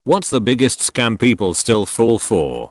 What's the biggest scam people still fall for?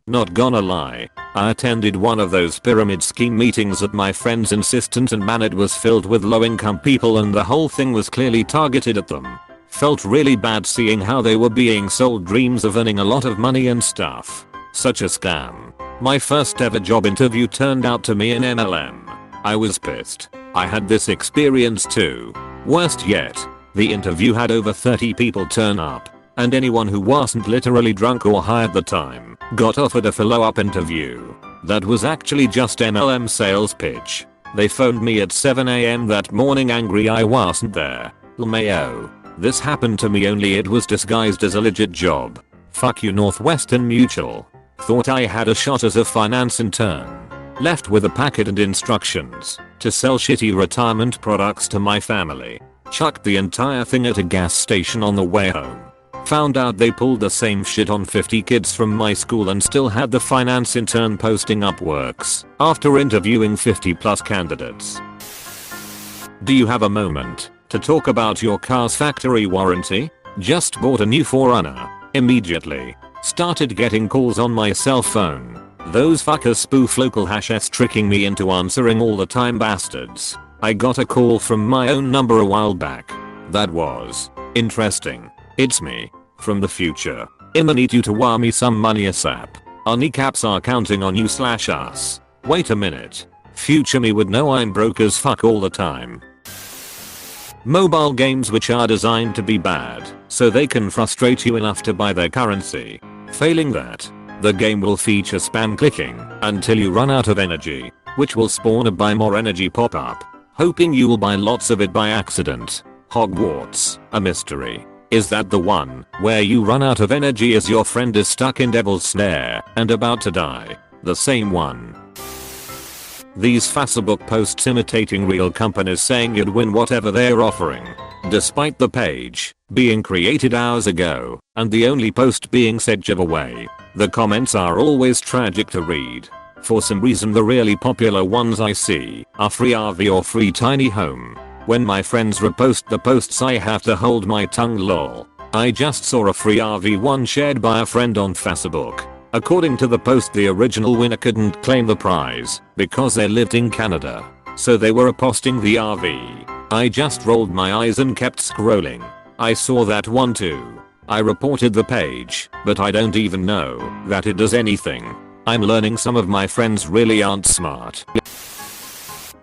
Not gonna lie, I attended one of those pyramid scheme meetings at my friend's insistence, and man, it was filled with low income people and the whole thing was clearly targeted at them. Felt really bad seeing how they were being sold dreams of earning a lot of money and stuff. Such a scam. My first ever job interview turned out to be an MLM. I was pissed. I had this experience too. Worst yet, the interview had over 30 people turn up, and anyone who wasn't literally drunk or high at the time got offered a follow-up interview. That was actually just MLM sales pitch. They phoned me at 7 AM that morning angry I wasn't there. LMAO. This happened to me, only it was disguised as a legit job. Fuck you Northwestern Mutual. Thought I had a shot as a finance intern. Left with a packet and instructions to sell shitty retirement products to my family. Chucked the entire thing at a gas station on the way home. Found out they pulled the same shit on 50 kids from my school and still had the finance intern posting up works after interviewing 50 plus candidates. Do you have a moment to talk about your car's factory warranty? Just bought a new 4Runner. Immediately started getting calls on my cell phone. Those fuckers spoof local hashes, tricking me into answering all the time, bastards. I got a call from my own number a while back. That was interesting. It's me from the future. I'ma need you to wire me some money ASAP. Our kneecaps are counting on you / us. Wait a minute. Future me would know I'm broke as fuck all the time. Mobile games which are designed to be bad so they can frustrate you enough to buy their currency. Failing that, the game will feature spam clicking until you run out of energy, which will spawn a buy more energy pop-up, hoping you will buy lots of it by accident. Hogwarts, a mystery. Is that the one where you run out of energy as your friend is stuck in Devil's Snare and about to die? The same one. These Facebook posts imitating real companies saying you'd win whatever they're offering, despite the page being created hours ago and the only post being said giveaway. The comments are always tragic to read. For some reason the really popular ones I see are free RV or free tiny home. When my friends repost the posts I have to hold my tongue, lol. I just saw a free RV one shared by a friend on Facebook. According to the post, the original winner couldn't claim the prize because they lived in Canada, so they were posting the RV. I just rolled my eyes and kept scrolling. I saw that one too. I reported the page, but I don't even know that it does anything. I'm learning some of my friends really aren't smart.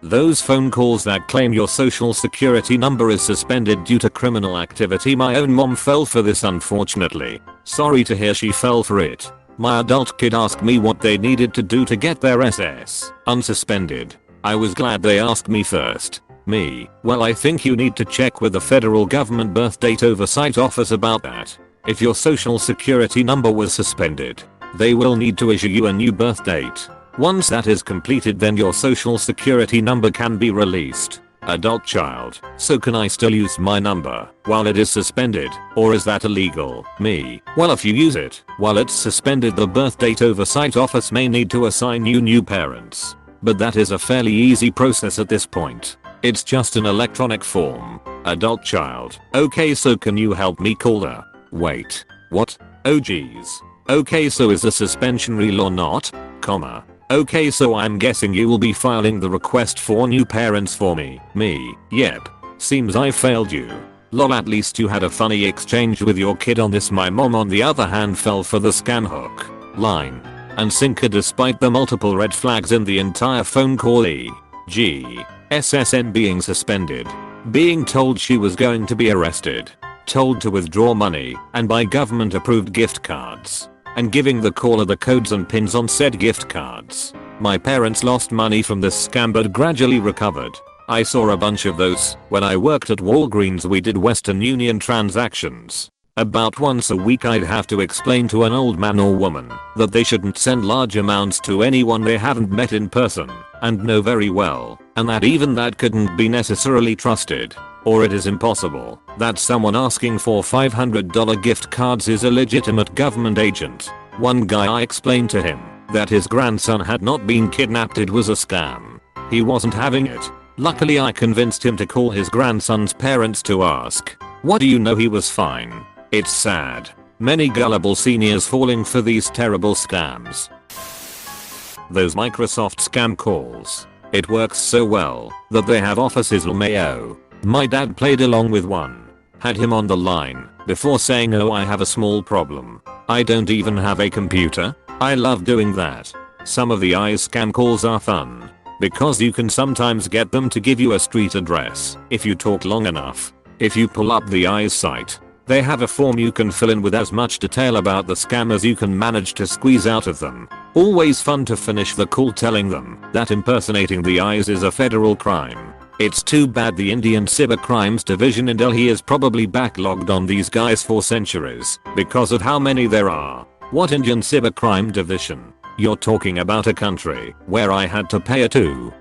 Those phone calls that claim your social security number is suspended due to criminal activity. My own mom fell for this, unfortunately. Sorry to hear she fell for it. My adult kid asked me what they needed to do to get their SS unsuspended. I was glad they asked me first. Me, well, I think you need to check with the federal government birth date oversight office about that. If your social security number was suspended, they will need to issue you a new birth date. Once that is completed, then your social security number can be released. Adult child, so can I still use my number while it is suspended, or is that illegal? Me, well, if you use it while it's suspended, the birth date oversight office may need to assign you new parents. But that is a fairly easy process at this point. It's just an electronic form. Adult child, okay, so can you help me call her? Wait, what? Oh geez. Okay, so is the suspension real or not? Comma. Okay, so I'm guessing you will be filing the request for new parents for me. Me, yep. Seems I failed you. Lol, at least you had a funny exchange with your kid on this. My mom on the other hand fell for the scam hook, line, and sinker despite the multiple red flags in the entire phone call. E.g. SSN being suspended, being told she was going to be arrested, told to withdraw money and buy government approved gift cards, and giving the caller the codes and pins on said gift cards. My parents lost money from this scam but gradually recovered. I saw a bunch of those when I worked at Walgreens. We did Western Union transactions. About once a week I'd have to explain to an old man or woman that they shouldn't send large amounts to anyone they haven't met in person and know very well, and that even that couldn't be necessarily trusted, or it is impossible that someone asking for $500 gift cards is a legitimate government agent. One guy, I explained to him that his grandson had not been kidnapped, it was a scam. He wasn't having it. Luckily I convinced him to call his grandson's parents to ask What do you know, he was fine. It's sad. Many gullible seniors falling for these terrible scams. Those Microsoft scam calls. It works so well that they have offices in Mayo. My dad played along with one. Had him on the line before saying, oh, I have a small problem. I don't even have a computer. I love doing that. Some of the IS scam calls are fun because you can sometimes get them to give you a street address if you talk long enough. If you pull up the IS site, they have a form you can fill in with as much detail about the scam as you can manage to squeeze out of them. Always fun to finish the call telling them that impersonating the IS is a federal crime. It's too bad the Indian Cyber Crimes Division in Delhi is probably backlogged on these guys for centuries because of how many there are. What Indian Cyber Crime Division? You're talking about a country where I had to pay a 2,000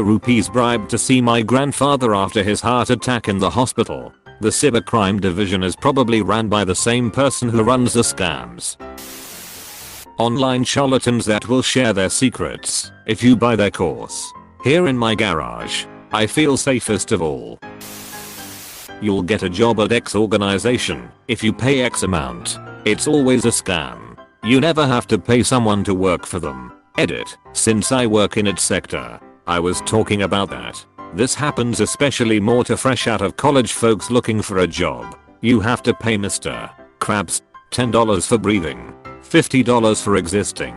rupees bribe to see my grandfather after his heart attack in the hospital. The Cyber Crime Division is probably ran by the same person who runs the scams. Online charlatans that will share their secrets if you buy their course. Here in my garage, I feel safest of all. You'll get a job at X organization if you pay X amount. It's always a scam. You never have to pay someone to work for them. Edit. Since I work in its sector, I was talking about that. This happens especially more to fresh out of college folks looking for a job. You have to pay Mr. Krabs $10 for breathing, $50 for existing.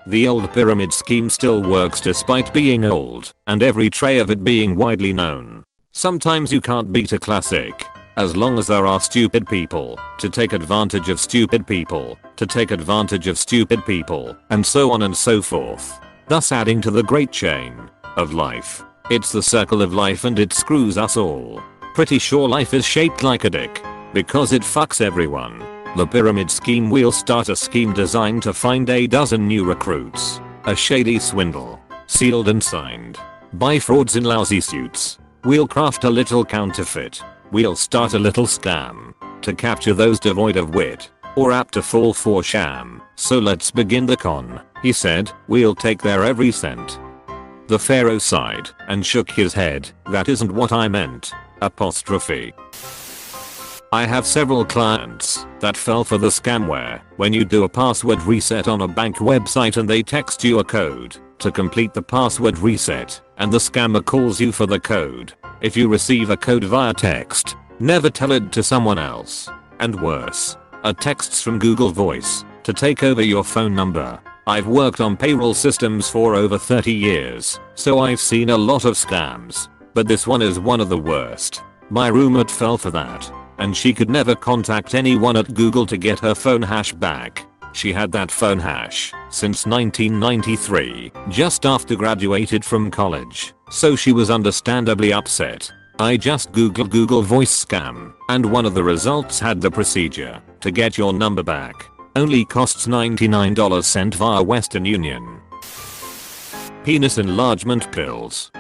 The old pyramid scheme still works despite being old and every tray of it being widely known. Sometimes you can't beat a classic. As long as there are stupid people to take advantage of stupid people to take advantage of stupid people and so on and so forth. Thus adding to the great chain of life. It's the circle of life and it screws us all. Pretty sure life is shaped like a dick because it fucks everyone. The pyramid scheme will start a scheme designed to find a dozen new recruits. A shady swindle. Sealed and signed by frauds in lousy suits. We'll craft a little counterfeit. We'll start a little scam to capture those devoid of wit or apt to fall for sham. So let's begin the con, he said. We'll take their every cent. The pharaoh sighed and shook his head. That isn't what I meant. Apostrophe. I have several clients that fell for the scamware when you do a password reset on a bank website and they text you a code to complete the password reset and the scammer calls you for the code. If you receive a code via text, never tell it to someone else. And worse, a texts from Google Voice to take over your phone number. I've worked on payroll systems for over 30 years, so I've seen a lot of scams. But this one is one of the worst. My roommate fell for that, and she could never contact anyone at Google to get her phone hash back. She had that phone hash since 1993, just after graduated from college, so she was understandably upset. I just googled Google Voice scam, and one of the results had the procedure to get your number back. Only costs $99 sent via Western Union. Penis enlargement pills.